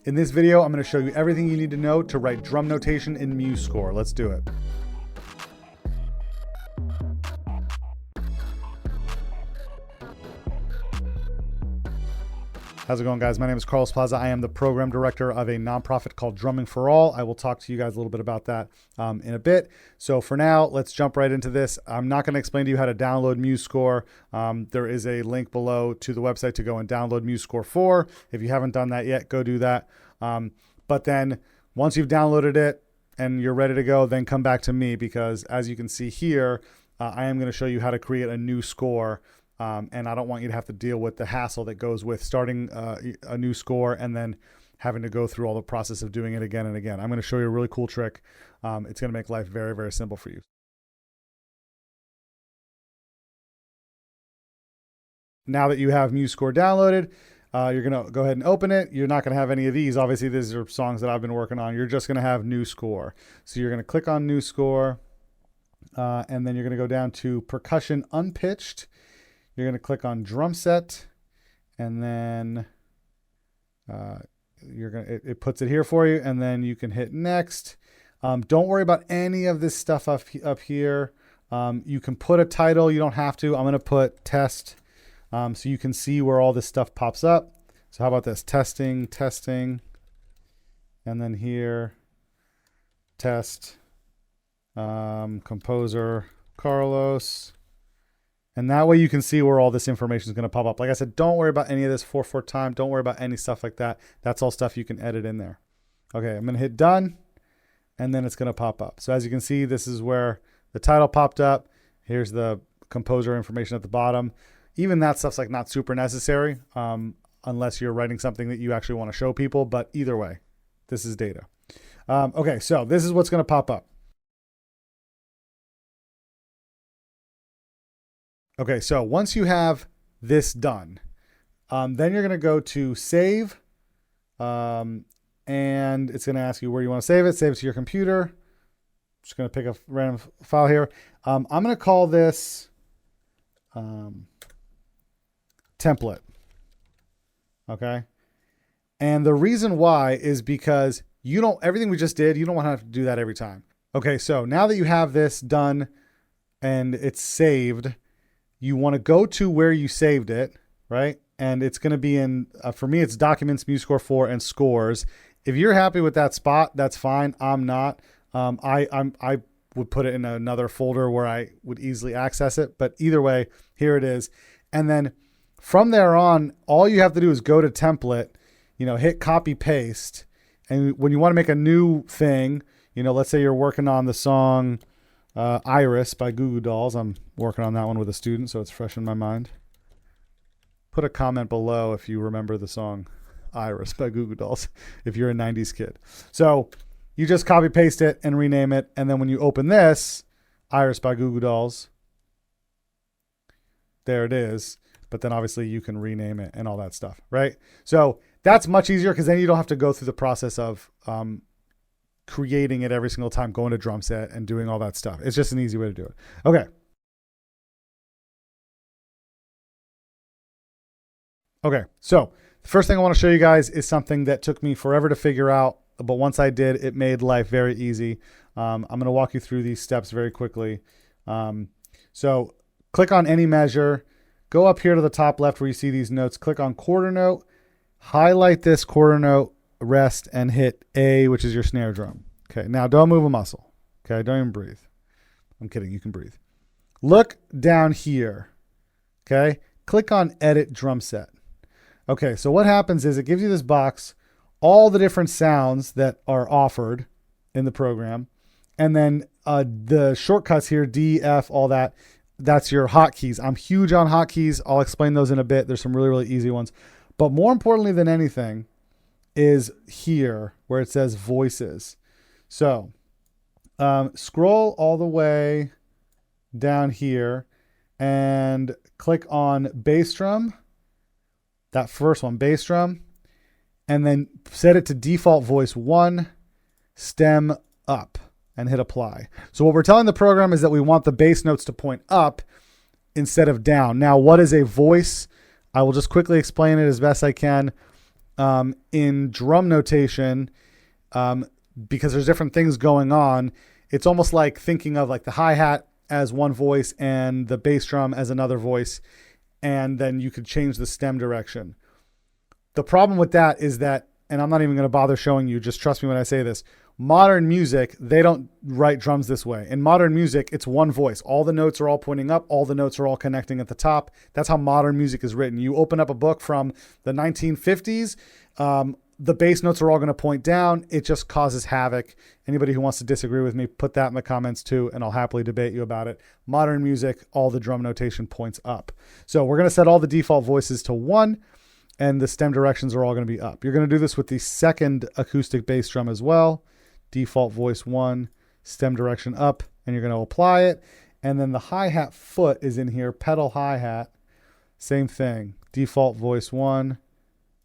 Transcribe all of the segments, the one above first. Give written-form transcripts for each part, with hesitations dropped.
In this video, I'm going to show you everything you need to know to write drum notation in Musescore. Let's do it. How's it going, guys? My name is Carlos Plaza. I am the program director of a nonprofit called Drumming for All. I will talk to you guys a little bit about that in a bit. So for now, let's jump right into this. I'm not going to explain to you how to download Musescore. There is a link below to the website to go and download Musescore 4. If you haven't done that yet, go do that. But then once you've downloaded it and you're ready to go, then come back to me, because as you can see here, I am going to show you how to create a new score. And I don't want you to have to deal with the hassle that goes with starting a new score and then having to go through all the process of doing it again and again. I'm going to show you a really cool trick. It's going to make life very, very simple for you. Now that you have Musescore downloaded, you're going to go ahead and open it. You're not going to have any of these. Obviously, these are songs that I've been working on. You're just going to have new score. So you're going to click on new score, and then you're going to go down to percussion unpitched. You're going to click on drum set, and then it puts it here for you, and then you can hit next. Don't worry about any of this stuff up here. You can put a title. You don't have to. I'm going to put test, so you can see where all this stuff pops up. So how about this? Testing, and then here, test, composer, Carlos. And that way you can see where all this information is going to pop up. Like I said, don't worry about any of this 4/4 time. Don't worry about any stuff like that. That's all stuff you can edit in there. Okay, I'm going to hit done, and then it's going to pop up. So as you can see, this is where the title popped up. Here's the composer information at the bottom. Even that stuff's like not super necessary unless you're writing something that you actually want to show people. But either way, this is data. Okay, so this is what's going to pop up. Okay, so once you have this done, then you're going to go to save, and it's going to ask you where you want to save it. Save it to your computer. Just going to pick a random file here. I'm going to call this template. Okay, and the reason why is because everything we just did, you don't want to have to do that every time. Okay, so now that you have this done and it's saved, you want to go to where you saved it, right? And it's going to be in, for me, it's Documents, Musescore 4, and Scores. If you're happy with that spot, that's fine. I'm not. I would put it in another folder where I would easily access it. But either way, here it is. And then from there on, all you have to do is go to Template, hit Copy Paste. And when you want to make a new thing, let's say you're working on the song Iris by Goo Goo Dolls. I'm working on that one with a student, so it's fresh in my mind. Put a comment below if you remember the song Iris by Goo Goo Dolls, if you're a 90s kid. So you just copy paste it and rename it, and then when you open this, Iris by Goo Goo Dolls, there it is. But then obviously you can rename it and all that stuff, right? So that's much easier, because then you don't have to go through the process of creating it every single time, going to drum set and doing all that stuff. It's just an easy way to do it. Okay. Okay. So the first thing I want to show you guys is something that took me forever to figure out, but once I did, it made life very easy. I'm going to walk you through these steps very quickly. So click on any measure, go up here to the top left where you see these notes, click on quarter note, highlight this quarter note, rest, and hit A, which is your snare drum. Okay, now don't move a muscle. Okay, don't even breathe. I'm kidding, you can breathe. Look down here. Okay, click on edit drum set. Okay, so what happens is it gives you this box, all the different sounds that are offered in the program, and then the shortcuts here, D, F, all that, that's your hotkeys. I'm huge on hotkeys. I'll explain those in a bit. There's some really, really easy ones. But more importantly than anything is here where it says voices. So scroll all the way down here and click on bass drum, that first one, bass drum, and then set it to default voice 1, stem up, and hit apply. So what we're telling the program is that we want the bass notes to point up instead of down. Now, what is a voice? I will just quickly explain it as best I can. in drum notation, because there's different things going on, it's almost like thinking of like the hi-hat as one voice and the bass drum as another voice, and then you could change the stem direction. The problem with that is that, and I'm not even going to bother showing you, just trust me when I say this, modern music, they don't write drums this way. In modern music, it's one voice. All the notes are all pointing up. All the notes are all connecting at the top. That's how modern music is written. You open up a book from the 1950s, the bass notes are all going to point down. It just causes havoc. Anybody who wants to disagree with me, put that in the comments too, and I'll happily debate you about it. Modern music, all the drum notation points up. So we're going to set all the default voices to 1, and the stem directions are all going to be up. You're going to do this with the second acoustic bass drum as well. Default voice 1, stem direction up, and you're going to apply it. And then the hi-hat foot is in here, pedal hi-hat. Same thing. Default voice 1,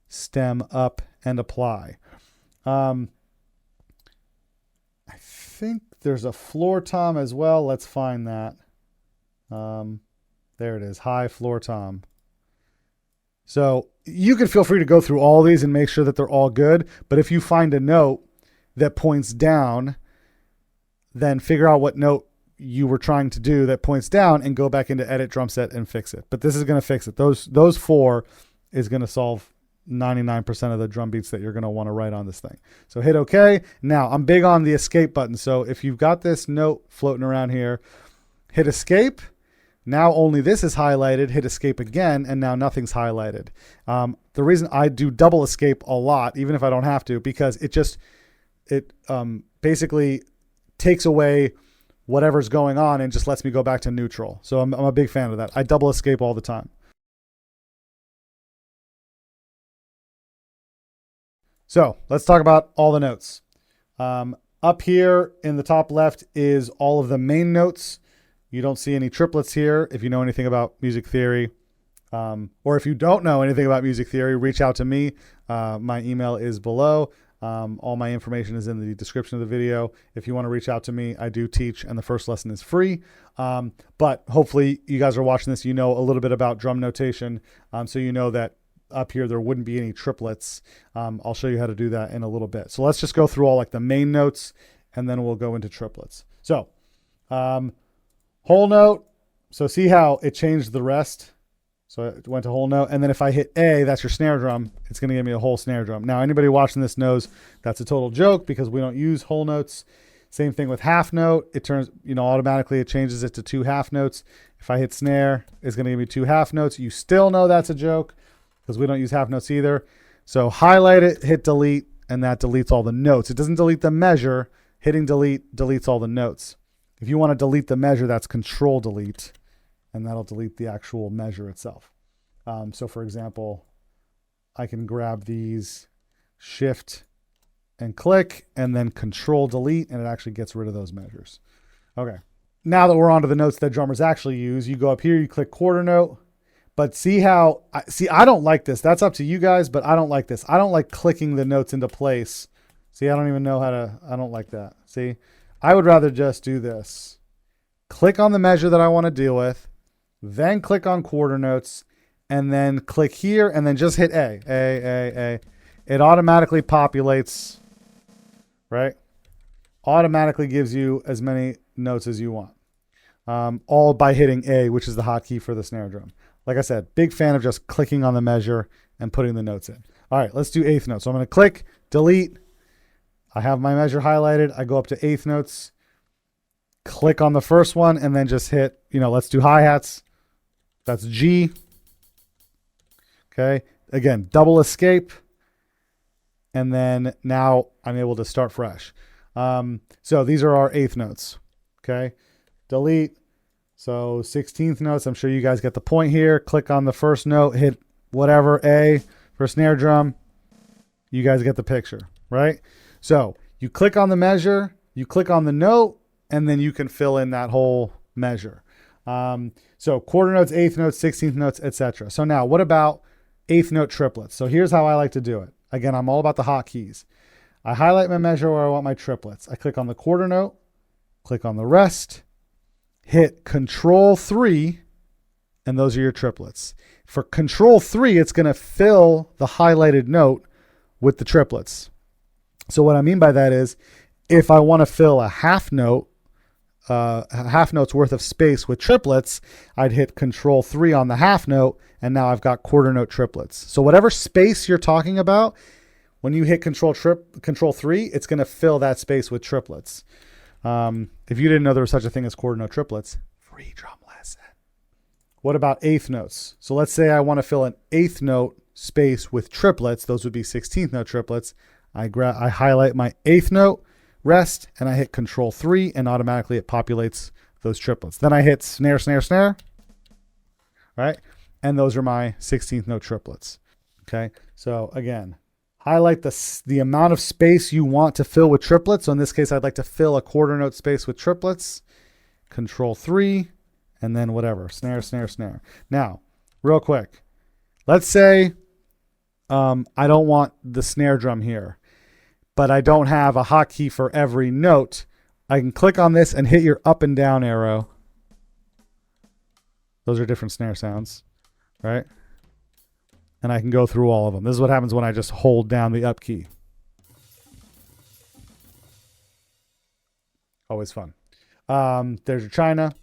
stem up, and apply. I think there's a floor tom as well. Let's find that. There it is, high floor tom. So you can feel free to go through all these and make sure that they're all good. But if you find a note that points down, then figure out what note you were trying to do that points down and go back into edit drum set and fix it. But this is going to fix it. Those 4 is going to solve 99% of the drum beats that you're going to want to write on this thing. So hit OK. Now I'm big on the escape button. So if you've got this note floating around here, hit escape. Now only this is highlighted, hit escape again, and now nothing's highlighted. The reason I do double escape a lot, even if I don't have to, because it basically takes away whatever's going on and just lets me go back to neutral. So I'm a big fan of that. I double escape all the time. So let's talk about all the notes. Up here in the top left is all of the main notes. You don't see any triplets here. If you know anything about music theory, or if you don't know anything about music theory, reach out to me. My email is below. All my information is in the description of the video. If you want to reach out to me, I do teach, and the first lesson is free. But hopefully you guys are watching this, you know a little bit about drum notation. So you know that up here there wouldn't be any triplets. I'll show you how to do that in a little bit. So let's just go through all like the main notes, and then we'll go into triplets. So whole note. So see how it changed the rest. So it went to whole note. And then if I hit A, that's your snare drum. It's going to give me a whole snare drum. Now, anybody watching this knows that's a total joke because we don't use whole notes. Same thing with half note. It turns, automatically it changes it to 2 half notes. If I hit snare, it's going to give me 2 half notes. You still know that's a joke because we don't use half notes either. So highlight it, hit delete, and that deletes all the notes. It doesn't delete the measure. Hitting delete deletes all the notes. If you want to delete the measure, that's control delete, and that'll delete the actual measure itself. So for example, I can grab these, shift and click, and then control delete, and it actually gets rid of those measures. Okay. Now that we're onto the notes that drummers actually use, you go up here, you click quarter note, but see how, I don't like this. That's up to you guys, but I don't like this. I don't like clicking the notes into place. See, I don't even know how to, I don't like that. See, I would rather just do this. Click on the measure that I want to deal with, then click on quarter notes, and then click here, and then just hit A. It automatically populates, right? Automatically gives you as many notes as you want. All by hitting A, which is the hotkey for the snare drum. Like I said, big fan of just clicking on the measure and putting the notes in. All right, let's do eighth note. So I'm going to click, delete. I have my measure highlighted. I go up to eighth notes, click on the first one, and then just hit, let's do hi-hats. That's G. Okay. Again, double escape. And then now I'm able to start fresh. So these are our eighth notes. Okay. Delete. So 16th notes. I'm sure you guys get the point here. Click on the first note, hit whatever A for snare drum. You guys get the picture, right? So you click on the measure, you click on the note, and then you can fill in that whole measure. So quarter notes, eighth notes, 16th notes, etc. So now what about eighth note triplets? So here's how I like to do it. Again, I'm all about the hotkeys. I highlight my measure where I want my triplets. I click on the quarter note, click on the rest, hit Control 3, and those are your triplets. For Control 3, it's going to fill the highlighted note with the triplets. So what I mean by that is if I want to fill a half note's worth of space with triplets, I'd hit Control 3 on the half note, and now I've got quarter note triplets. So whatever space you're talking about, when you hit Control 3, it's going to fill that space with triplets. If you didn't know there was such a thing as quarter note triplets, free drum lesson. What about eighth notes? So let's say I want to fill an eighth note space with triplets. Those would be 16th note triplets. I highlight my eighth note, rest, and I hit Control 3, and automatically it populates those triplets. Then I hit snare, snare, snare, right? And those are my 16th note triplets. Okay, so again, highlight the amount of space you want to fill with triplets. So in this case, I'd like to fill a quarter note space with triplets. Control 3, and then whatever, snare, snare, snare. Now, real quick, let's say I don't want the snare drum here, but I don't have a hotkey for every note. I can click on this and hit your up and down arrow. Those are different snare sounds, right? And I can go through all of them. This is what happens when I just hold down the up key. Always fun. There's your china,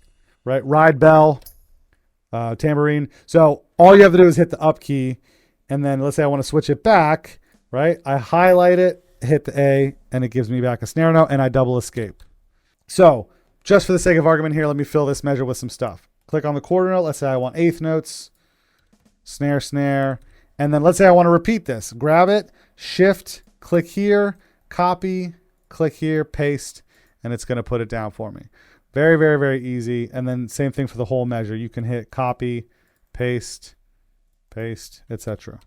right? Ride bell, tambourine. So all you have to do is hit the up key, and then let's say I want to switch it back, right? I highlight it, hit the A, and it gives me back a snare note, and I double escape. So just for the sake of argument here, let me fill this measure with some stuff. Click on the quarter note. Let's say I want eighth notes, snare, snare. And then let's say I want to repeat this. Grab it, shift, click here, copy, click here, paste, and it's going to put it down for me. Very, very, very easy. And then same thing for the whole measure. You can hit copy, paste, paste, etc.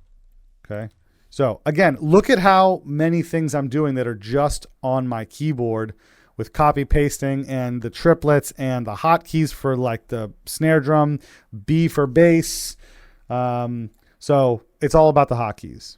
Okay. So again, look at how many things I'm doing that are just on my keyboard with copy pasting and the triplets and the hotkeys for like the snare drum, B for bass. So it's all about the hotkeys.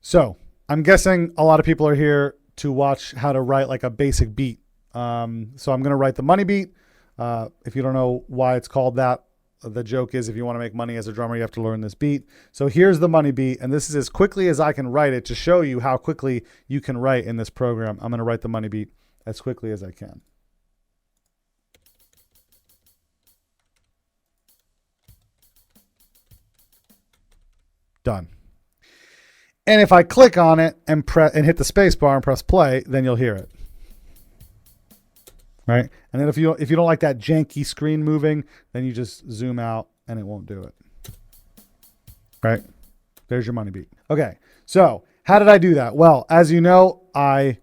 So I'm guessing a lot of people are here to watch how to write like a basic beat. So I'm going to write the money beat. If you don't know why it's called that, the joke is if you want to make money as a drummer, you have to learn this beat. So here's the money beat, and this is as quickly as I can write it to show you how quickly you can write in this program. I'm going to write the money beat as quickly as I can. Done. And if I click on it and hit the space bar and press play, then you'll hear it. Right? And then if you don't like that janky screen moving, then you just zoom out and it won't do it. Right? There's your money beat. Okay. So how did I do that? Well, as you know, I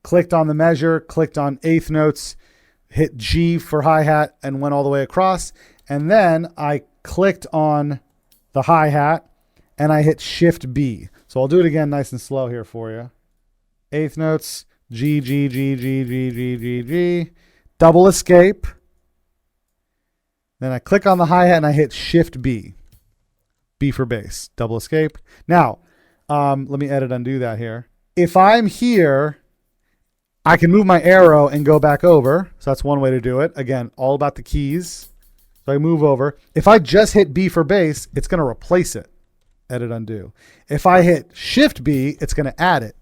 clicked on the measure, clicked on eighth notes, hit G for hi-hat and went all the way across. And then I clicked on the hi-hat and I hit Shift B. So I'll do it again nice and slow here for you. Eighth notes, G, G, G, G, G, G, G, G. Double escape. Then I click on the hi-hat and I hit Shift B. B for bass. Double escape. Now, let me edit undo that here. If I'm here, I can move my arrow and go back over. So that's one way to do it. Again, all about the keys. So I move over. If I just hit B for bass, it's going to replace it. Edit undo. If I hit Shift B, it's going to add it.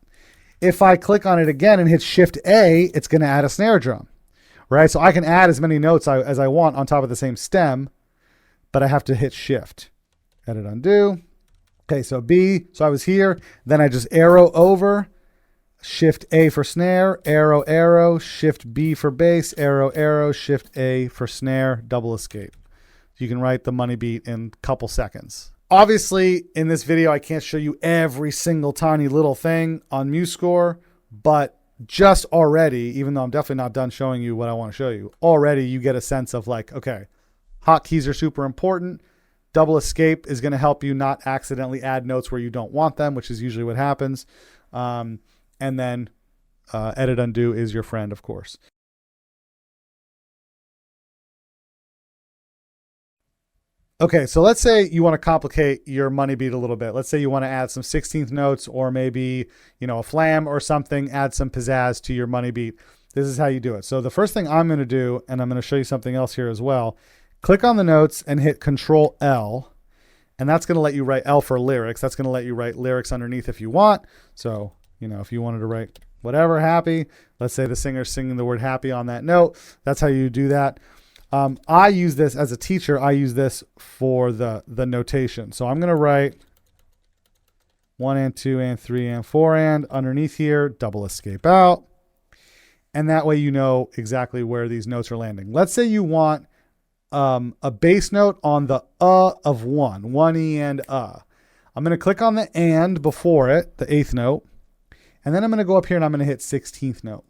If I click on it again and hit Shift A, it's going to add a snare drum, right? So I can add as many notes as I want on top of the same stem, but I have to hit Shift. Edit undo. Okay, so B, so I was here, then I just arrow over, Shift A for snare, arrow, arrow, Shift B for bass, arrow, arrow, Shift A for snare, double escape. You can write the money beat in a couple seconds. Obviously, in this video, I can't show you every single tiny little thing on Musescore, but just already, even though I'm definitely not done showing you what I want to show you, already you get a sense of like, okay, hotkeys are super important. Double escape is going to help you not accidentally add notes where you don't want them, which is usually what happens. And then edit undo is your friend, of course. Okay, so let's say you want to complicate your money beat a little bit. Let's say you want to add some 16th notes or maybe, you know, a flam or something, add some pizzazz to your money beat. This is how you do it. So the first thing I'm going to do, and I'm going to show you something else here as well, click on the notes and hit Control L. And that's going to let you write L for lyrics. That's going to let you write lyrics underneath if you want. So, if you wanted to write whatever, happy, let's say the singer's singing the word happy on that note. That's how you do that. I use this as a teacher. I use this for the notation. So I'm going to write 1 and 2 and 3 and 4 and underneath here, double escape out. And that way you know exactly where these notes are landing. Let's say you want a bass note on the of 1 E and I'm going to click on the and before it, the 8th note. And then I'm going to go up here and I'm going to hit 16th note.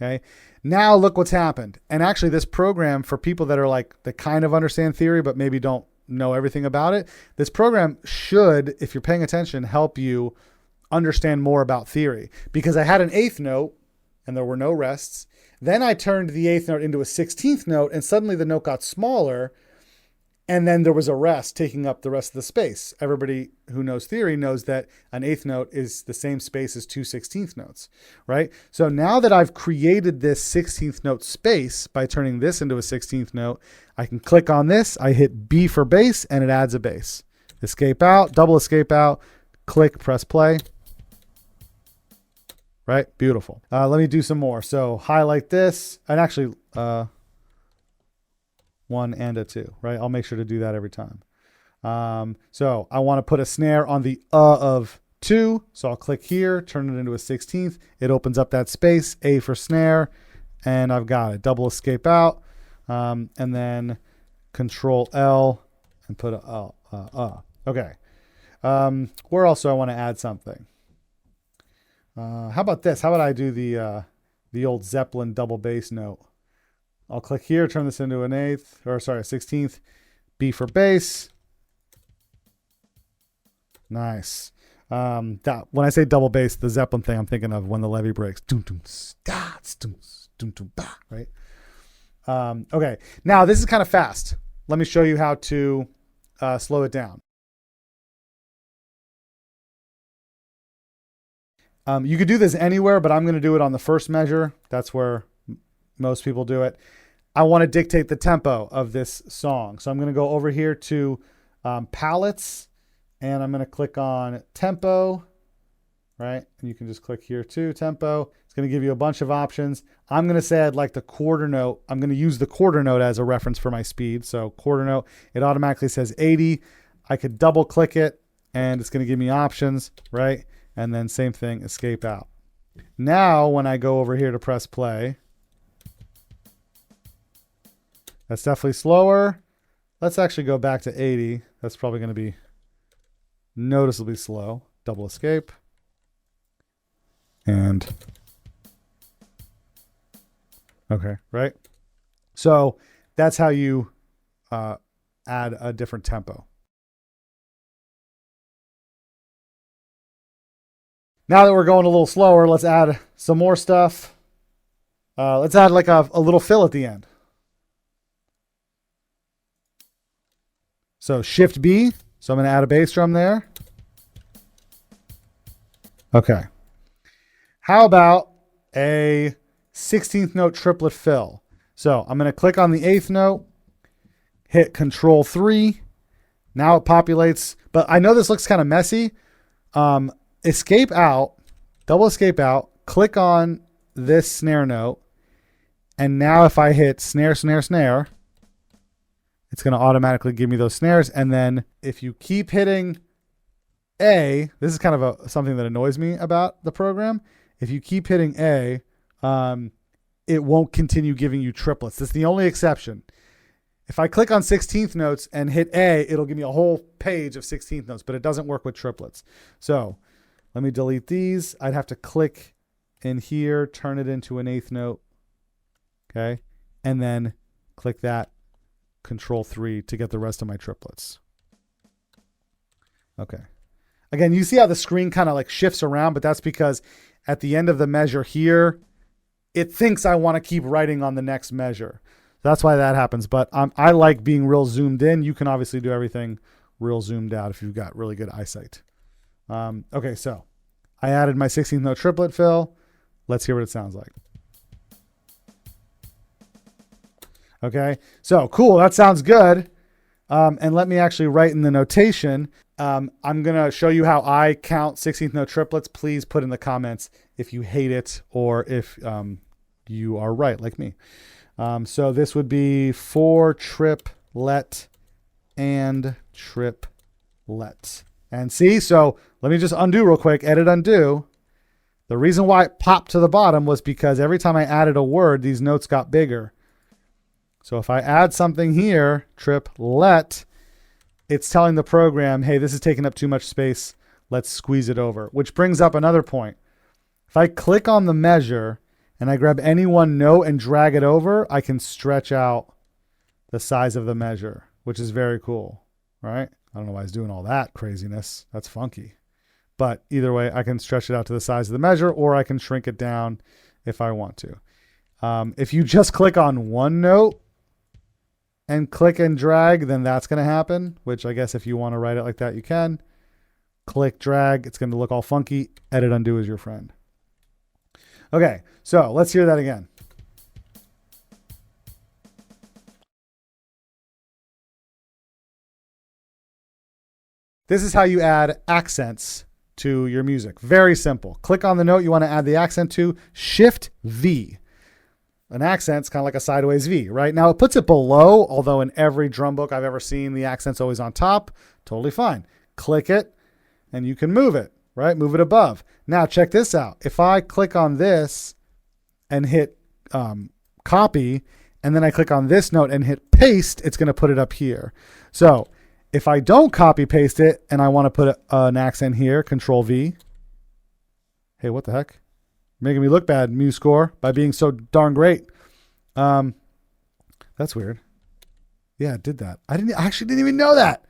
Okay. Now look what's happened. And actually this program, for people that are that kind of understand theory, but maybe don't know everything about it, this program should, if you're paying attention, help you understand more about theory, because I had an 8th note and there were no rests. Then I turned the 8th note into a 16th note and suddenly the note got smaller. And then there was a rest taking up the rest of the space. Everybody who knows theory knows that an 8th note is the same space as 2 16th notes, right? So now that I've created this 16th note space by turning this into a 16th note, I can click on this, I hit B for bass, and it adds a bass. Escape out, double escape out, click, press play. Right? Beautiful. Let me do some more. So highlight this, and actually 1 and a 2, right? I'll make sure to do that every time. So I want to put a snare on the of 2. So I'll click here, turn it into a 16th. It opens up that space, A for snare, and I've got it. Double escape out, and then Control L and put a Okay. Where else do I want to add something? How about this? How about I do the old Zeppelin double bass note? I'll click here, turn this into an 8th, or sorry, a 16th. B for bass. Nice. When I say double bass, the Zeppelin thing I'm thinking of when the levee breaks. Right? Okay. Now this is kind of fast. Let me show you how to slow it down. You could do this anywhere, but I'm going to do it on the first measure. That's where most people do it. I want to dictate the tempo of this song. So I'm going to go over here to palettes, and I'm going to click on tempo, right? And you can just click here too, tempo. It's going to give you a bunch of options. I'm going to say I'd like the quarter note. I'm going to use the quarter note as a reference for my speed. So quarter note, it automatically says 80. I could double click it and it's going to give me options, right? And then same thing, escape out. Now, when I go over here to press play, that's definitely slower. Let's actually go back to 80. That's probably going to be noticeably slow. Double escape. And okay, right? So that's how you add a different tempo. Now that we're going a little slower, let's add some more stuff. Let's add like a little fill at the end. So Shift B. So I'm going to add a bass drum there. Okay. How about a 16th note triplet fill? So I'm going to click on the 8th note, hit Control 3. Now it populates, but I know this looks kind of messy. Escape out, double escape out, click on this snare note, and now if I hit snare, snare, snare, it's going to automatically give me those snares. And then if you keep hitting A, this is kind of something that annoys me about the program. If you keep hitting A, it won't continue giving you triplets. That's the only exception. If I click on 16th notes and hit A, it'll give me a whole page of 16th notes, but it doesn't work with triplets. So let me delete these. I'd have to click in here, turn it into an 8th note. Okay. And then click that, Control 3 to get the rest of my triplets. Okay. Again, you see how the screen kind of like shifts around, but that's because at the end of the measure here, it thinks I want to keep writing on the next measure. That's why that happens. But I like being real zoomed in. You can obviously do everything real zoomed out if you've got really good eyesight. Okay, so I added my 16th note triplet fill. Let's hear what it sounds like. Okay, so cool. That sounds good. And let me actually write in the notation. I'm going to show you how I count 16th note triplets. Please put in the comments if you hate it or if you are right like me. So this would be for triplet and triplet. And see, so let me just undo real quick, edit undo. The reason why it popped to the bottom was because every time I added a word, these notes got bigger. So if I add something here, triplet, it's telling the program, hey, this is taking up too much space. Let's squeeze it over, which brings up another point. If I click on the measure and I grab any one note and drag it over, I can stretch out the size of the measure, which is very cool, right? I don't know why I was doing all that craziness. That's funky. But either way, I can stretch it out to the size of the measure, or I can shrink it down if I want to. If you just click on one note and click and drag, then that's going to happen, which I guess if you want to write it like that, you can. Click, drag, it's going to look all funky. Edit, undo is your friend. Okay, so let's hear that again. This is how you add accents to your music. Very simple. Click on the note you want to add the accent to, Shift V. An accent's kind of like a sideways V, right? Now it puts it below, although in every drum book I've ever seen, the accent's always on top. Totally fine. Click it and you can move it, right? Move it above. Now check this out. If I click on this and hit copy, and then I click on this note and hit paste, it's going to put it up here. So if I don't copy paste it and I want to put an accent here, Control V. Hey, what the heck? Making me look bad, Musescore, by being so darn great. That's weird. Yeah, it did that. I actually didn't even know that.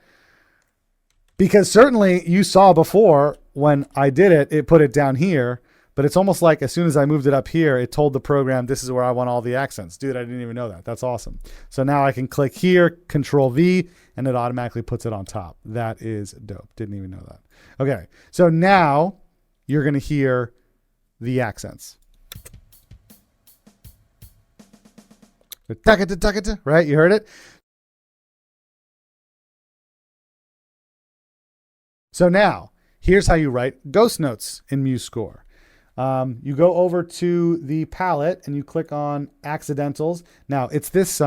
Because certainly you saw before when I did it, it put it down here. But it's almost like as soon as I moved it up here, it told the program, this is where I want all the accents. Dude, I didn't even know that. That's awesome. So now I can click here, Control V, and it automatically puts it on top. That is dope. Didn't even know that. Okay, so now you're going to hear the accents. Right? You heard it? So now, here's how you write ghost notes in Musescore. You go over to the palette and you click on accidentals. Now, it's this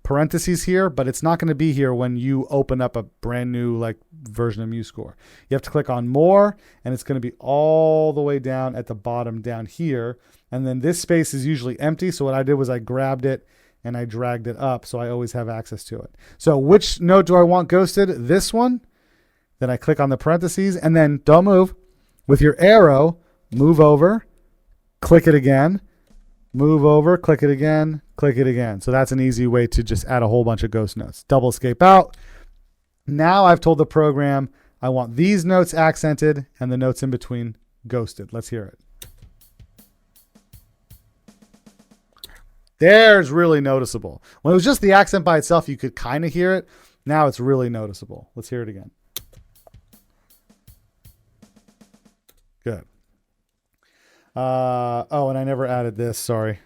parentheses here, but it's not going to be here when you open up a brand new version of Musescore. You have to click on more, and it's going to be all the way down at the bottom down here. And then this space is usually empty. So what I did was I grabbed it and I dragged it up, so I always have access to it. So which note do I want ghosted? This one. Then I click on the parentheses, and then don't move. With your arrow, move over, click it again, move over, click it again, click it again. So that's an easy way to just add a whole bunch of ghost notes. Double escape out. Now I've told the program I want these notes accented and the notes in between ghosted. Let's hear it. There's really noticeable. When it was just the accent by itself, you could kind of hear it. Now it's really noticeable. Let's hear it again. Good. Oh, and I never added this. Sorry.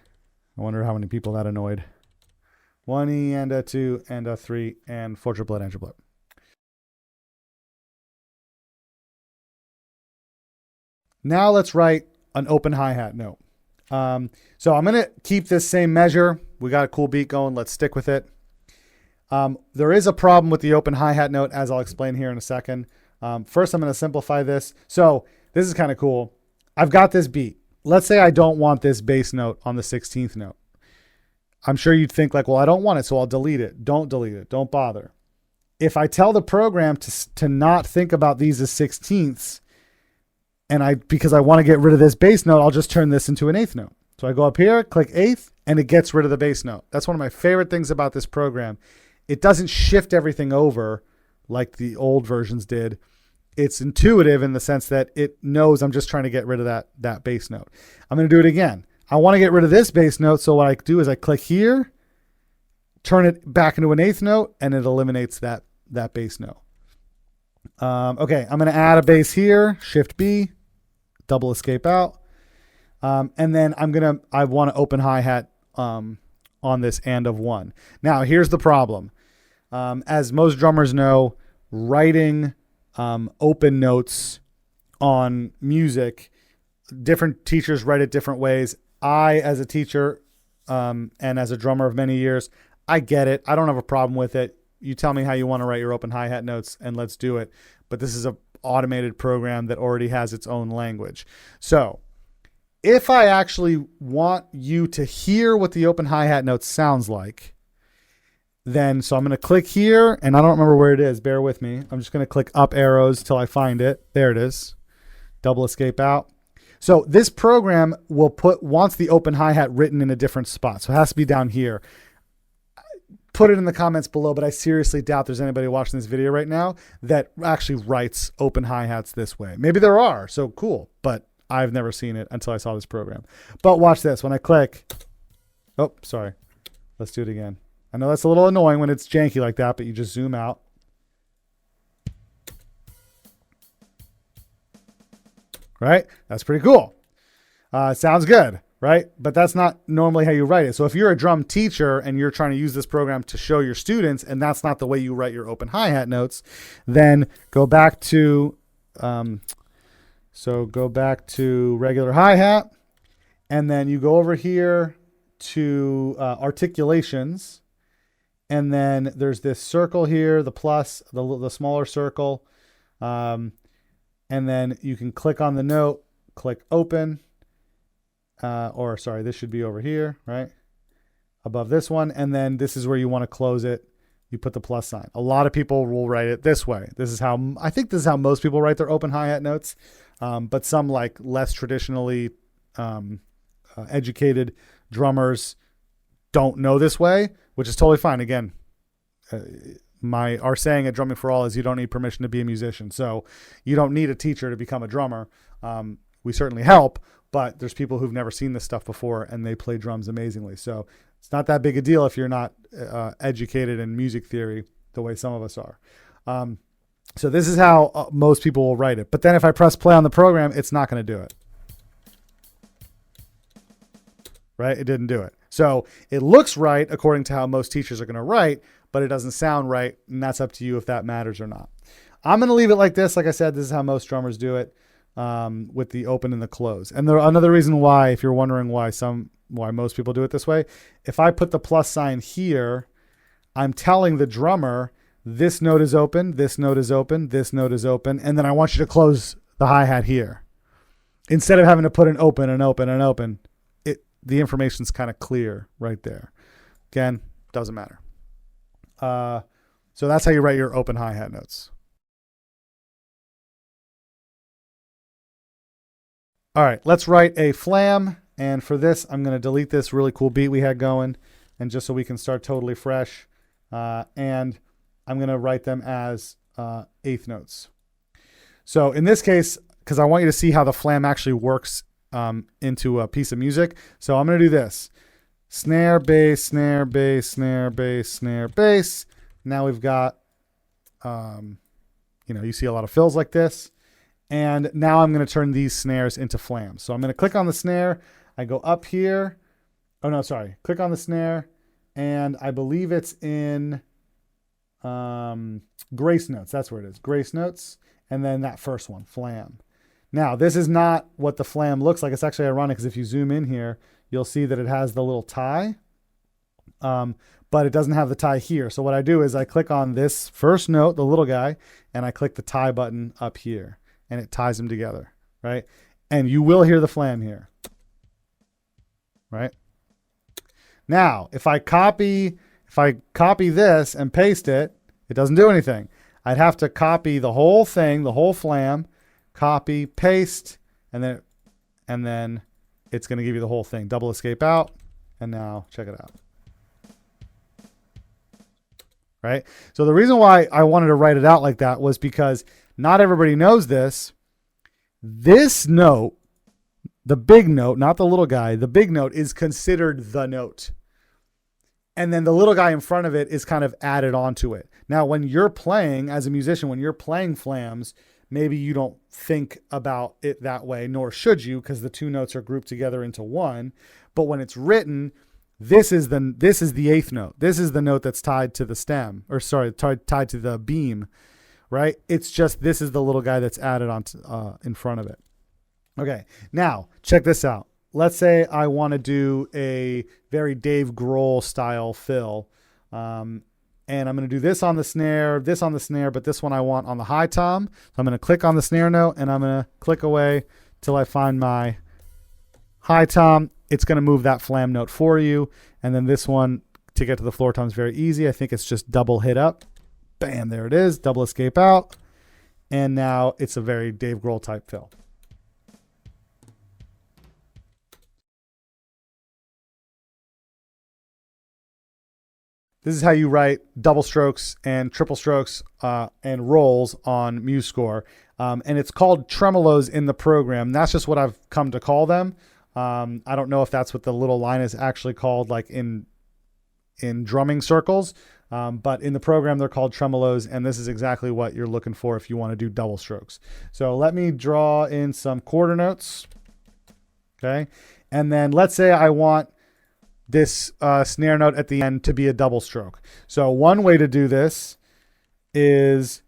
I wonder how many people that annoyed. 1E and a 2 and a 3 and 4 triplet and triplet. Now let's write an open hi-hat note. So I'm going to keep this same measure. We got a cool beat going. Let's stick with it. There is a problem with the open hi-hat note, as I'll explain here in a second. First, I'm going to simplify this. So this is kind of cool. I've got this beat. Let's say I don't want this bass note on the 16th note. I'm sure you'd think well, I don't want it, so I'll delete it. Don't delete it. Don't bother. If I tell the program to not think about these as 16ths, and because I want to get rid of this bass note, I'll just turn this into an 8th note. So I go up here, click 8th, and it gets rid of the bass note. That's one of my favorite things about this program. It doesn't shift everything over like the old versions did. It's intuitive in the sense that it knows I'm just trying to get rid of that bass note. I'm going to do it again. I want to get rid of this bass note, so what I do is I click here, turn it back into an 8th note, and it eliminates that bass note. Okay, I'm going to add a bass here, Shift B, double escape out, and then I want to open hi-hat on this and of 1. Now, here's the problem. As most drummers know, writing open notes on music, different teachers write it different ways. I, as a teacher and as a drummer of many years, I get it. I don't have a problem with it. You tell me how you want to write your open hi-hat notes and let's do it. But this is an automated program that already has its own language. So if I actually want you to hear what the open hi-hat note sounds like, then so I'm going to click here, and I don't remember where it is. Bear with me. I'm just going to click up arrows till I find it. There it is. Double escape out. So this program wants the open hi-hat written in a different spot. So it has to be down here. Put it in the comments below, but I seriously doubt there's anybody watching this video right now that actually writes open hi-hats this way. Maybe there are, so cool, but I've never seen it until I saw this program. But watch this. When I click, oh, sorry. Let's do it again. I know that's a little annoying when it's janky like that, but you just zoom out. Right? That's pretty cool. Sounds good, right? But that's not normally how you write it. So if you're a drum teacher and you're trying to use this program to show your students, and that's not the way you write your open hi-hat notes, then go back to, go back to regular hi-hat, and then you go over here to articulations, and then there's this circle here, the plus, the smaller circle, and then you can click on the note, click open, this should be over here, right? Above this one, and then this is where you want to close it. You put the plus sign. A lot of people will write it this way. I think this is how most people write their open hi-hat notes, but some like less traditionally educated drummers don't know this way, which is totally fine. Again, our saying at Drumming for All is you don't need permission to be a musician. So you don't need a teacher to become a drummer. We certainly help, but there's people who've never seen this stuff before and they play drums amazingly. So it's not that big a deal if you're not educated in music theory the way some of us are. So this is how most people will write it. But then if I press play on the program, it's not going to do it. Right? It didn't do it. So it looks right according to how most teachers are going to write, but it doesn't sound right, and that's up to you if that matters or not. I'm going to leave it like this. Like I said, this is how most drummers do it, with the open and the close. And another reason why, if you're wondering why most people do it this way, if I put the plus sign here, I'm telling the drummer this note is open, this note is open, this note is open, and then I want you to close the hi-hat here. Instead of having to put an open and open and open, the information's kind of clear right there. Again, doesn't matter. So that's how you write your open hi-hat notes. All right, let's write a flam. And for this, I'm going to delete this really cool beat we had going, and just so we can start totally fresh. And I'm going to write them as eighth notes. So in this case, because I want you to see how the flam actually works into a piece of music. So I'm going to do this. Snare, bass, snare, bass, snare, bass, snare, bass. Now we've got, you see a lot of fills like this. And now I'm going to turn these snares into flams. So I'm going to click on the snare. I go up here. Oh, no, sorry. Click on the snare. And I believe it's in grace notes. That's where it is. Grace notes. And then that first one, flam. Now, this is not what the flam looks like. It's actually ironic because if you zoom in here, you'll see that it has the little tie, but it doesn't have the tie here. So what I do is I click on this first note, the little guy, and I click the tie button up here, and it ties them together, right? And you will hear the flam here, right? Now, if I copy this and paste it, it doesn't do anything. I'd have to copy the whole thing, the whole flam, copy, paste, and then it's going to give you the whole thing. Double escape out, and now check it out. Right? So the reason why I wanted to write it out like that was because not everybody knows this. This note, the big note, not the little guy, the big note is considered the note. And then the little guy in front of it is kind of added onto it. Now, when you're playing as a musician, when you're playing flams, maybe you don't think about it that way, nor should you, because the two notes are grouped together into one. But when it's written, this is the eighth note. This is the note that's tied to the stem, or sorry, tied to the beam, right? It's just this is the little guy that's added on in front of it. Okay, now check this out. Let's say I want to do a very Dave Grohl style fill. And I'm going to do this on the snare, but this one I want on the high tom. So I'm going to click on the snare note and I'm going to click away till I find my high tom. It's going to move that flam note for you. And then this one to get to the floor tom is very easy. I think it's just double hit up. Bam, there it is. Double escape out. And now it's a very Dave Grohl type fill. This is how you write double strokes and triple strokes and rolls on Musescore. And it's called tremolos in the program. That's just what I've come to call them. I don't know if that's what the little line is actually called, like in drumming circles. But in the program, they're called tremolos. And this is exactly what you're looking for if you want to do double strokes. So let me draw in some quarter notes. Okay. And then let's say I want this snare note at the end to be a double stroke. So one way to do this is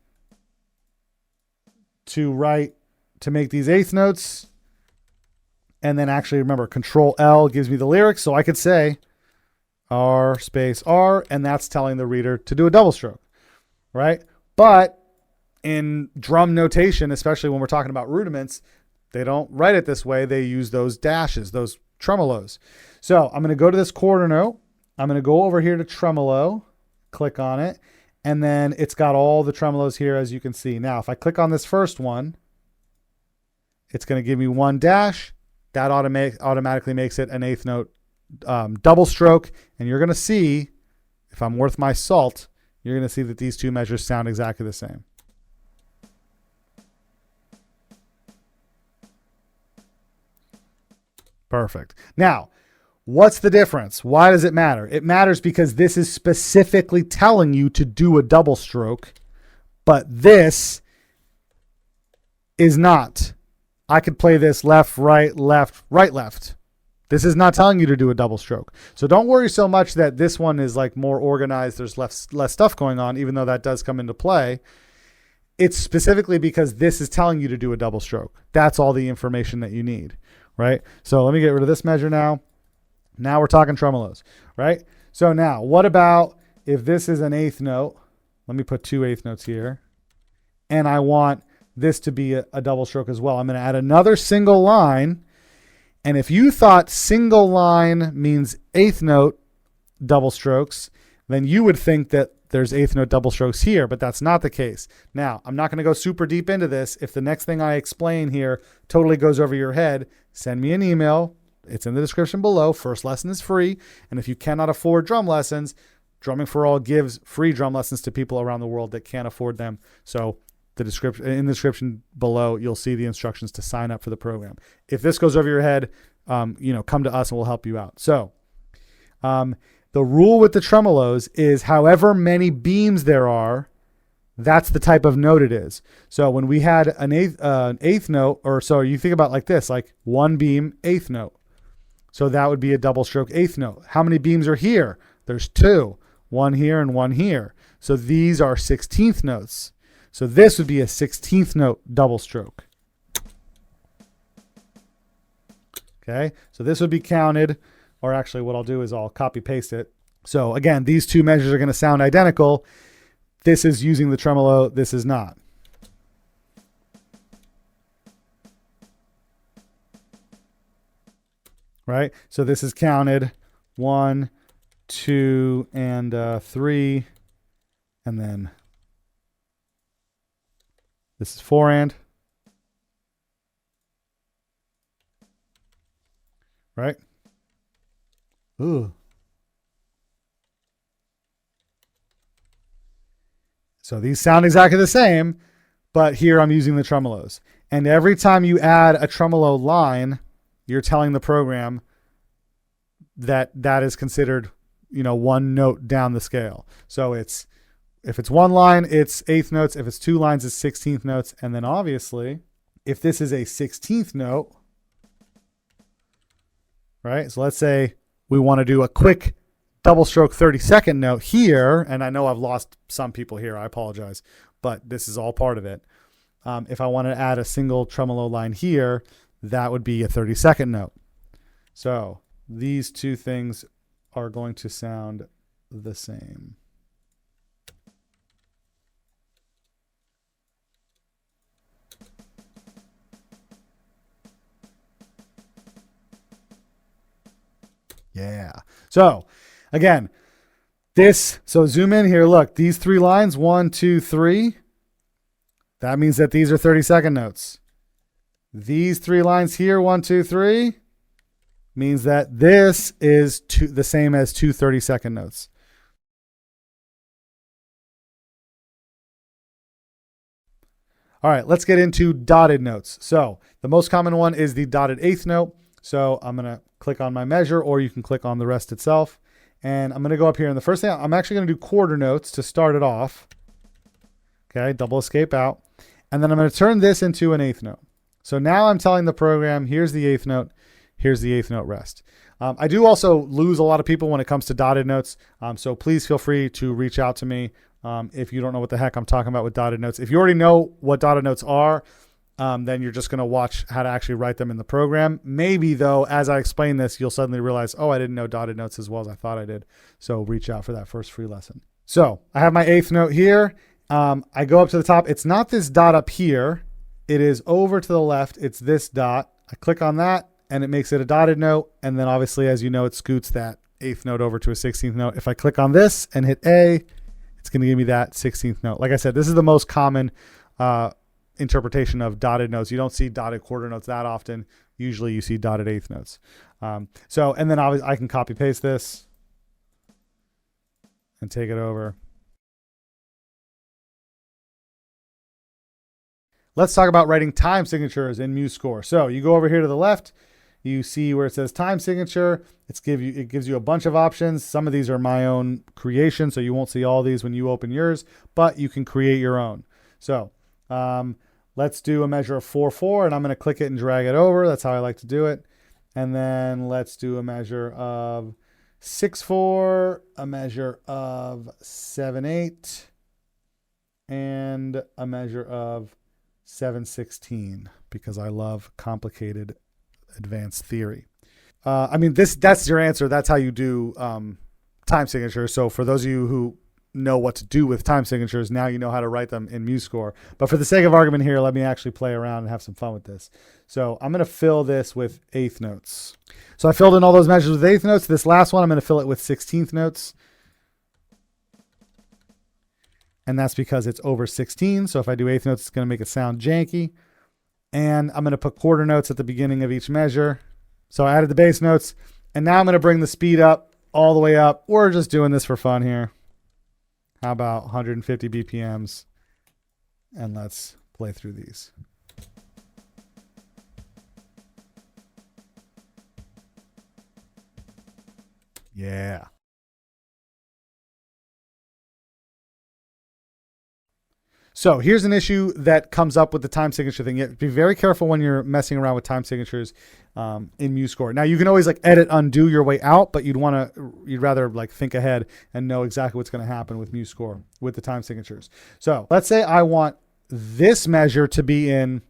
to make these eighth notes, and then actually remember Control L gives me the lyrics, so I could say R space R, and that's telling the reader to do a double stroke, right? But in drum notation, especially when we're talking about rudiments, they don't write it this way. They use those dashes, those tremolos. So I'm going to go to this quarter note. I'm going to go over here to tremolo, click on it, and then it's got all the tremolos here, as you can see. Now, if I click on this first one, it's going to give me one dash. That automatically makes it an eighth note double stroke. And you're going to see, if I'm worth my salt, you're going to see that these two measures sound exactly the same. Perfect. Now, what's the difference? Why does it matter? It matters because this is specifically telling you to do a double stroke, but this is not. I could play this left, right, left, right, left. This is not telling you to do a double stroke. So don't worry so much that this one is like more organized. There's less stuff going on, even though that does come into play. It's specifically because this is telling you to do a double stroke. That's all the information that you need. Right? So let me get rid of this measure now. Now we're talking tremolos, right? So now what about if this is an eighth note? Let me put two eighth notes here. And I want this to be a double stroke as well. I'm going to add another single line. And if you thought single line means eighth note double strokes, then you would think that there's eighth note double strokes here, but that's not the case. Now, I'm not going to go super deep into this. If the next thing I explain here totally goes over your head, send me an email. It's in the description below. First lesson is free. And if you cannot afford drum lessons, Drumming for All gives free drum lessons to people around the world that can't afford them. So in the description below, you'll see the instructions to sign up for the program. If this goes over your head, come to us and we'll help you out. So, the rule with the tremolos is however many beams there are, that's the type of note it is. So when we had an eighth note, or so you think about like this, like one beam, eighth note. So that would be a double stroke eighth note. How many beams are here? There's two, one here and one here. So these are 16th notes. So this would be a 16th note double stroke. Okay, so this would be counted. Or actually what I'll do is I'll copy paste it. So again, these two measures are going to sound identical. This is using the tremolo. This is not. Right? So this is counted 1, 2, and 3. And then this is 4 and. Right? Ooh. So these sound exactly the same, but here I'm using the tremolos. And every time you add a tremolo line, you're telling the program that that is considered, one note down the scale. So if it's one line, it's eighth notes. If it's two lines, it's 16th notes. And then obviously, if this is a 16th note, right? So let's say we want to do a quick double stroke 30-second note here, and I know I've lost some people here, I apologize, but this is all part of it. If I want to add a single tremolo line here, that would be a 30-second note. So these two things are going to sound the same. Yeah. So again, so zoom in here. Look, these three lines, 1, 2, 3. That means that these are 30-second notes. These three lines here, 1, 2, 3, means that this is the same as two 30-second notes. All right, let's get into dotted notes. So the most common one is the dotted eighth note. So I'm going to click on my measure, or you can click on the rest itself. And I'm going to go up here. And the first thing, I'm actually going to do quarter notes to start it off. Okay, double escape out. And then I'm going to turn this into an eighth note. So now I'm telling the program, here's the eighth note, here's the eighth note rest. I do also lose a lot of people when it comes to dotted notes. So please feel free to reach out to me if you don't know what the heck I'm talking about with dotted notes. If you already know what dotted notes are, then you're just going to watch how to actually write them in the program. Maybe, though, as I explain this, you'll suddenly realize, oh, I didn't know dotted notes as well as I thought I did. So reach out for that first free lesson. So I have my eighth note here. I go up to the top. It's not this dot up here. It is over to the left. It's this dot. I click on that, and it makes it a dotted note. And then, obviously, as you know, it scoots that eighth note over to a 16th note. If I click on this and hit A, it's going to give me that 16th note. Like I said, this is the most common interpretation of dotted notes. You don't see dotted quarter notes that often. Usually you see dotted eighth notes. And then obviously I can copy paste this and take it over. Let's talk about writing time signatures in Musescore. So you go over here to the left, you see where it says time signature. It gives you a bunch of options. Some of these are my own creation, so you won't see all these when you open yours, but you can create your own. So let's do a measure of 4/4, and I'm going to click it and drag it over. That's how I like to do it. And then let's do a measure of 6/4, a measure of 7/8, and a measure of 7/16, because I love complicated advanced theory. I mean, that's your answer. That's how you do time signatures. So for those of you who know what to do with time signatures, now you know how to write them in Musescore. But for the sake of argument here, let me actually play around and have some fun with this. So I'm going to fill this with eighth notes. So I filled in all those measures with eighth notes. This last one, I'm going to fill it with 16th notes. And that's because it's over 16. So if I do eighth notes, it's going to make it sound janky. And I'm going to put quarter notes at the beginning of each measure. So I added the bass notes. And now I'm going to bring the speed up all the way up. We're just doing this for fun here. How about 150 BPMs? And let's play through these. Yeah. So here's an issue that comes up with the time signature thing. You have to be very careful when you're messing around with time signatures in Musescore. Now you can always like edit, undo your way out, but you'd rather like think ahead and know exactly what's going to happen with Musescore with the time signatures. So let's say I want this measure to be in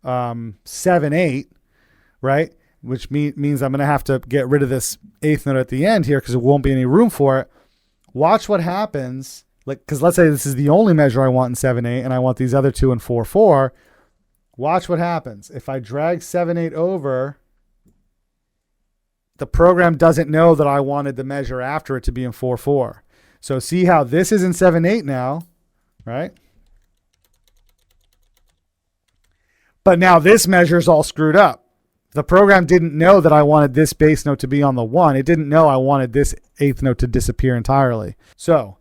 7/8, right? Which means I'm going to have to get rid of this eighth note at the end here because there won't be any room for it. Watch what happens. Because let's say this is the only measure I want in 7/8 and I want these other two in 4/4. Watch what happens. If I drag 7/8 over, the program doesn't know that I wanted the measure after it to be in 4/4. So see how this is in 7/8 now, right? But now this measure is all screwed up. The program didn't know that I wanted this bass note to be on the 1. It didn't know I wanted this eighth note to disappear entirely. So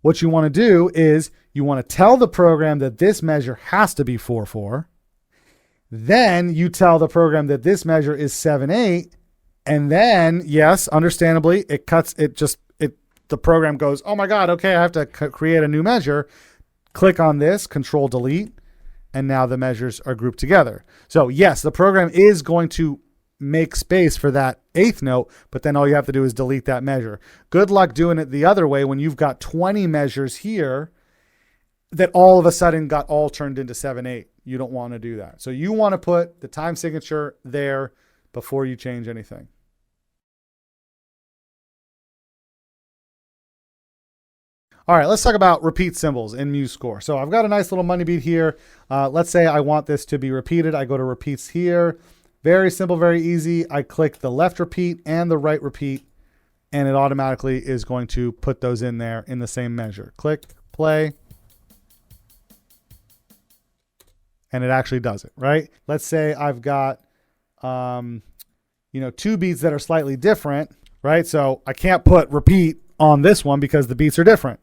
what you want to do is you want to tell the program that this measure has to be 4/4. Then you tell the program that this measure is 7/8. And then, yes, understandably, the program goes, oh my God, okay, I have to create a new measure. Click on this, Control Delete, and now the measures are grouped together. So yes, the program is going to make space for that eighth note, but then all you have to do is delete that measure. Good luck doing it the other way when you've got 20 measures here that all of a sudden got all turned into 7/8. You don't want to do that. So you want to put the time signature there before you change anything. All right, let's talk about repeat symbols in Musescore. So I've got a nice little money beat here. Let's say I want this to be repeated. I go to repeats here. Very simple, very easy. I click the left repeat and the right repeat, and it automatically is going to put those in there in the same measure. Click, play, and it actually does it, right? Let's say I've got, two beats that are slightly different, right? So I can't put repeat on this one because the beats are different.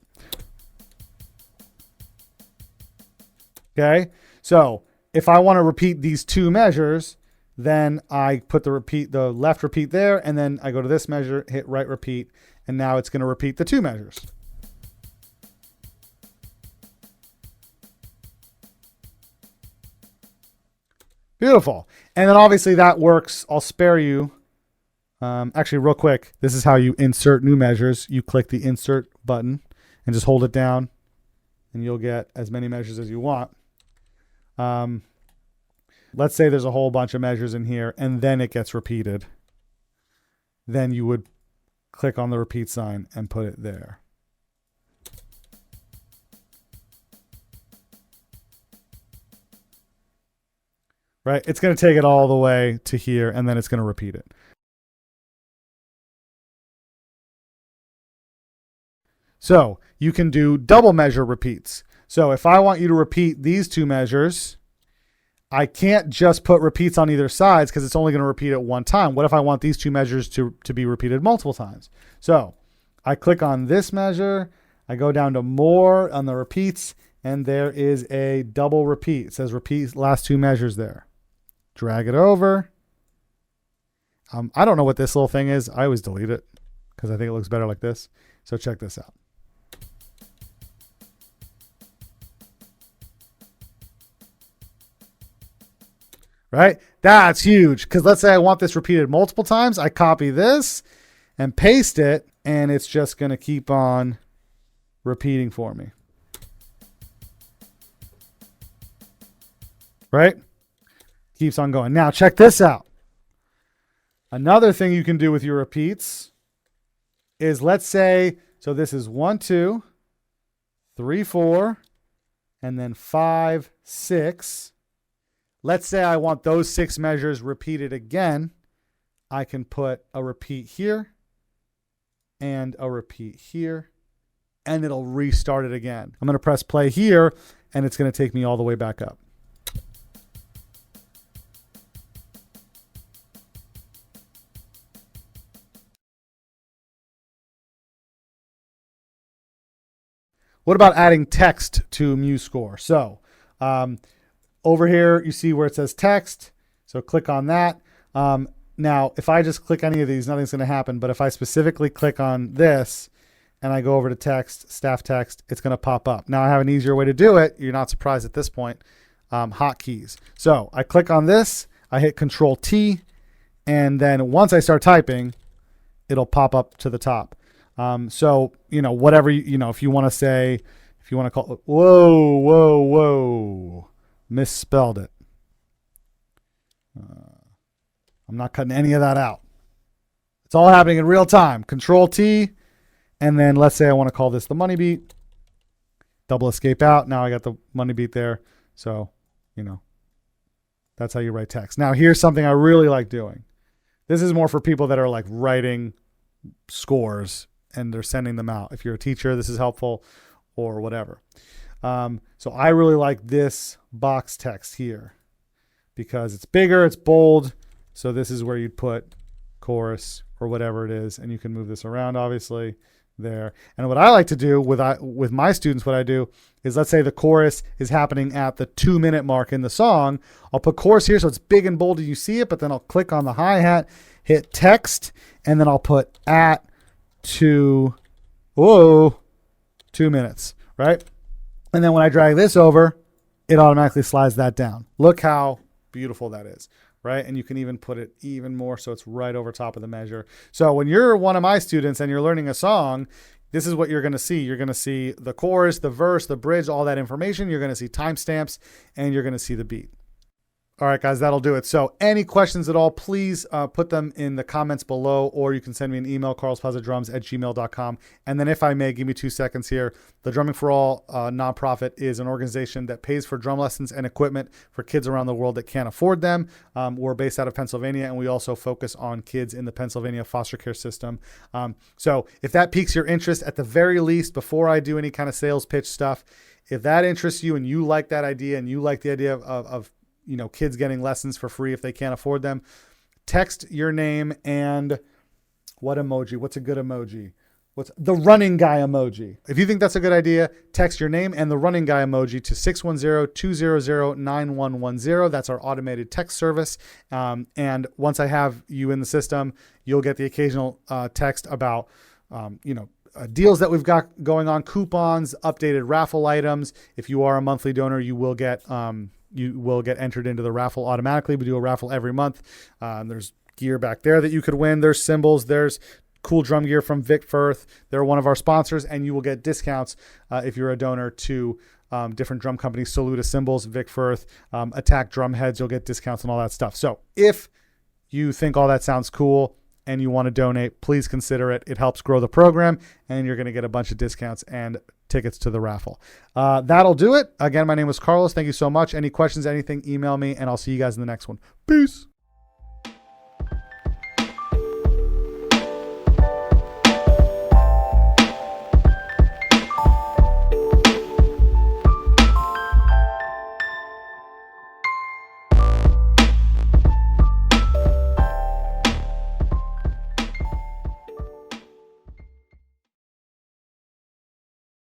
Okay, so if I want to repeat these two measures, then I put the left repeat there, and then I go to this measure, hit right repeat, and now it's going to repeat the two measures. Beautiful. And then obviously that works. I'll spare you. Actually, real quick, this is how you insert new measures. You click the insert button and just hold it down, and you'll get as many measures as you want. Let's say there's a whole bunch of measures in here and then it gets repeated. Then you would click on the repeat sign and put it there. Right? It's going to take it all the way to here and then it's going to repeat it. So you can do double measure repeats. So if I want you to repeat these two measures, I can't just put repeats on either sides because it's only going to repeat it one time. What if I want these two measures to be repeated multiple times? So I click on this measure, I go down to more on the repeats, and there is a double repeat. It says repeat last two measures there. Drag it over. I don't know what this little thing is. I always delete it because I think it looks better like this. So check this out. Right? That's huge. Because let's say I want this repeated multiple times. I copy this and paste it, and it's just going to keep on repeating for me. Right? Keeps on going. Now, check this out. Another thing you can do with your repeats is, let's say, so this is 1, 2, 3, 4, and then 5, 6. Let's say I want those 6 measures repeated again. I can put a repeat here and a repeat here, and it'll restart it again. I'm going to press play here, and it's going to take me all the way back up. What about adding text to Musescore? So, over here, you see where it says text. So click on that. Now, if I just click any of these, nothing's going to happen. But if I specifically click on this and I go over to text, staff text, it's going to pop up. Now I have an easier way to do it. You're not surprised at this point. Hotkeys. So I click on this, I hit Control T, and then once I start typing, it'll pop up to the top. So, whatever, if you want to say, if you want to call, whoa. Misspelled it. I'm not cutting any of that out. It's all happening in real time. Control T, and then let's say I want to call this the money beat. Double escape out. Now I got the money beat there. So, that's how you write text. Now here's something I really like doing. This is more for people that are like writing scores and they're sending them out. If you're a teacher, this is helpful, or whatever. So I really like this box text here because it's bigger, it's bold. So this is where you'd put chorus or whatever it is, and you can move this around, obviously, there. And what I like to do with my students, what I do is, let's say the chorus is happening at the 2-minute mark in the song. I'll put chorus here so it's big and bold and you see it, but then I'll click on the hi-hat, hit text, and then I'll put at 2 minutes, right? And then when I drag this over, it automatically slides that down. Look how beautiful that is. right? And you can even put it even more so it's right over top of the measure. So when you're one of my students and you're learning a song, this is what you're going to see. You're going to see the chorus, the verse, the bridge, all that information. You're going to see timestamps, and you're going to see the beat. All right, guys, that'll do it. So any questions at all, please put them in the comments below, or you can send me an email, carlspazadrums@gmail.com. And then if I may, give me 2 seconds here. The Drumming for All nonprofit is an organization that pays for drum lessons and equipment for kids around the world that can't afford them. We're based out of Pennsylvania, and we also focus on kids in the Pennsylvania foster care system. So if that piques your interest, at the very least, before I do any kind of sales pitch stuff, if that interests you and you like that idea and you like the idea of kids getting lessons for free if they can't afford them, text your name and what emoji? What's a good emoji? What's the running guy emoji? If you think that's a good idea, text your name and the running guy emoji to 610-200-9110. That's our automated text service. And once I have you in the system, you'll get the occasional text about, deals that we've got going on, coupons, updated raffle items. If you are a monthly donor, you will get entered into the raffle automatically. We do a raffle every month. There's gear back there that you could win. There's cymbals. There's cool drum gear from Vic Firth. They're one of our sponsors, and you will get discounts if you're a donor to different drum companies. Saluda Cymbals, Vic Firth, Attack Drum Heads. You'll get discounts and all that stuff. So if you think all that sounds cool and you want to donate, please consider it. It helps grow the program, and you're going to get a bunch of discounts and tickets to the raffle. That'll do it. Again, my name is Carlos. Thank you so much. Any questions, anything, email me, and I'll see you guys in the next one. Peace.